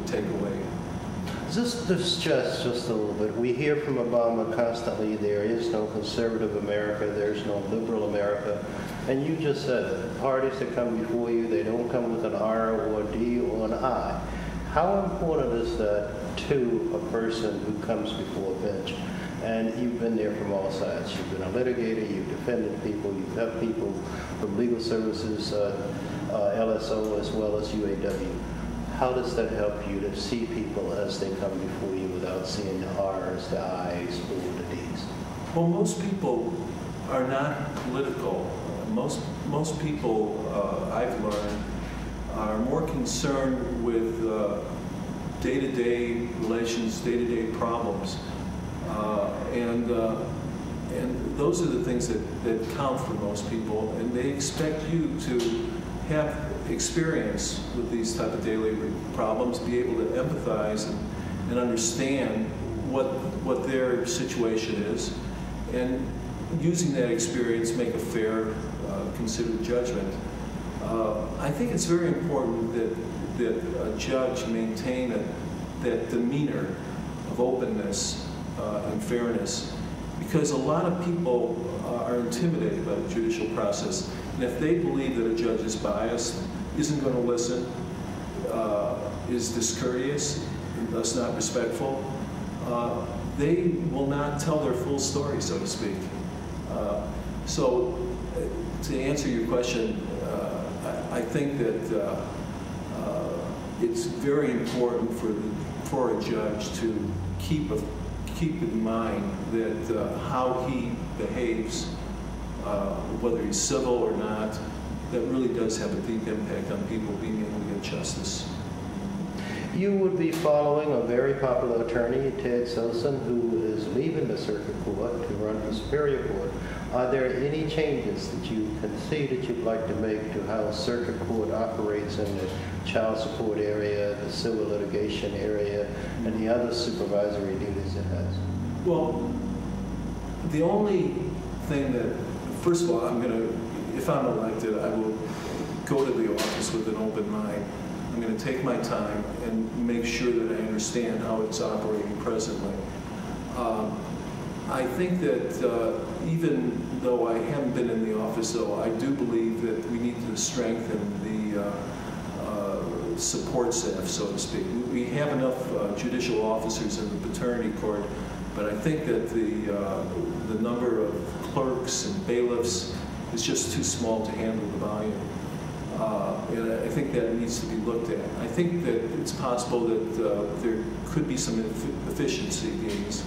would take away. Just a little bit. We hear from Obama constantly, there is no conservative America, there's no liberal America. And you just said that the parties that come before you, they don't come with an R or a D or an I. How important is that to a person who comes before a bench? And you've been there from all sides. You've been a litigator, you've defended people, you've helped people from legal services, LSO, as well as UAW. How does that help you to see people as they come before you without seeing the R's, the I's, or the D's? Well, most people are not political. Most people, I've learned, are more concerned with day-to-day relations, day-to-day problems. And those are the things that count for most people, and they expect you to have experience with these type of daily problems, be able to empathize and understand what their situation is, and using that experience make a fair, considered judgment. I think it's very important that a judge maintain that demeanor of openness and fairness, because a lot of people are intimidated by the judicial process, and if they believe that a judge is biased, isn't going to listen, is discourteous, and thus not respectful, they will not tell their full story, so to speak. So to answer your question, I think that it's very important for a judge to keep in mind that how he behaves, whether he's civil or not, that really does have a deep impact on people being able to get justice. You would be following a very popular attorney, Ted Sosin, who is leaving the circuit court to run for Superior Court. Are there any changes that you can see that you'd like to make to how circuit court operates in the child support area, the civil litigation area, and the other supervisory duties it has? Well, the only thing that, first of all, if I'm elected, I will go to the office with an open mind. I'm going to take my time and make sure that I understand how it's operating presently. I think that even though I haven't been in the office, though, I do believe that we need to strengthen the support staff, so to speak. We have enough judicial officers in the paternity court, but I think that the number of clerks and bailiffs is just too small to handle the volume. And I think that needs to be looked at. I think that it's possible that there could be some efficiency gains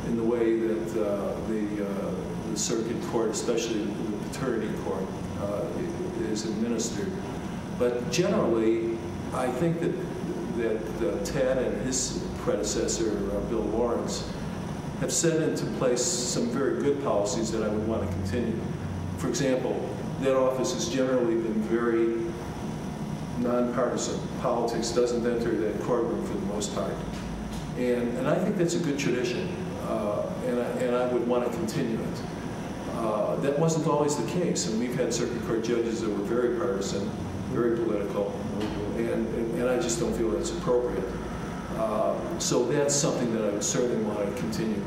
in the way that the circuit court, especially the paternity court, is administered. But generally, I think that Ted and his predecessor, Bill Lawrence, have set into place some very good policies that I would want to continue. For example, that office has generally been very nonpartisan. Politics doesn't enter that courtroom for the most part. And I think that's a good tradition, and I would want to continue it. That wasn't always the case, and we've had circuit court judges that were very partisan, very political, and I just don't feel that's appropriate. So that's something that I would certainly want to continue.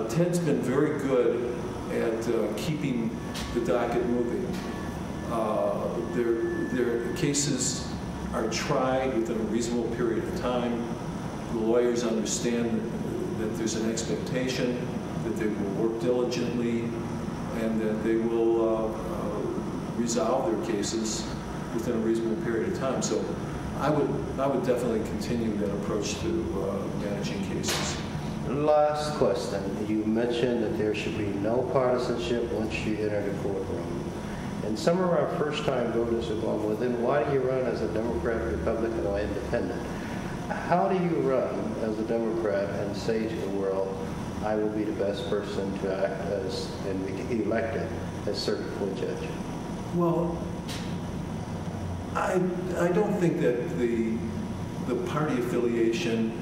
Ted's been very good at keeping the docket moving. Their cases are tried within a reasonable period of time. The lawyers understand that there's an expectation that they will work diligently and that they will resolve their cases within a reasonable period of time. So I would definitely continue that approach to managing cases. Last question. You mentioned that there should be no partisanship once you enter the courtroom. And some of our first-time voters are going, well, then why do you run as a Democrat, Republican, or Independent? How do you run as a Democrat and say to the world, I will be the best person to act as and be elected as circuit court judge? Well, I don't think that the party affiliation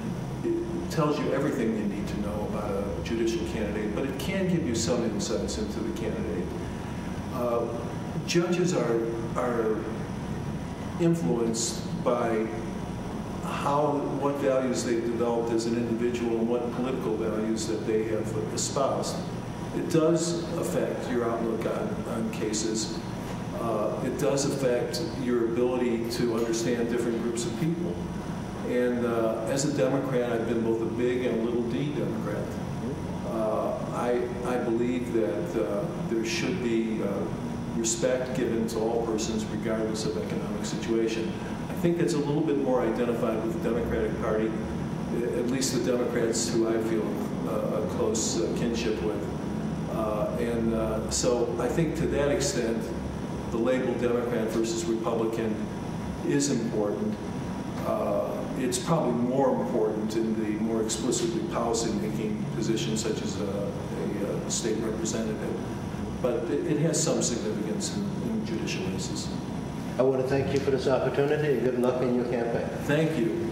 tells you everything you need to know about a judicial candidate, but it can give you some insights into the candidate. Judges are influenced by what values they've developed as an individual and what political values that they have espoused. It does affect your outlook on cases. It does affect your ability to understand different groups of people. And as a Democrat, I've been both a big and a little d Democrat. I believe that there should be respect given to all persons regardless of economic situation. I think that's a little bit more identified with the Democratic Party, at least the Democrats who I feel a close kinship with. So I think to that extent, the label Democrat versus Republican is important. It's probably more important in the more explicitly policy-making positions, such as a state representative. But it has some significance in judicial races. I want to thank you for this opportunity and good luck in your campaign. Thank you.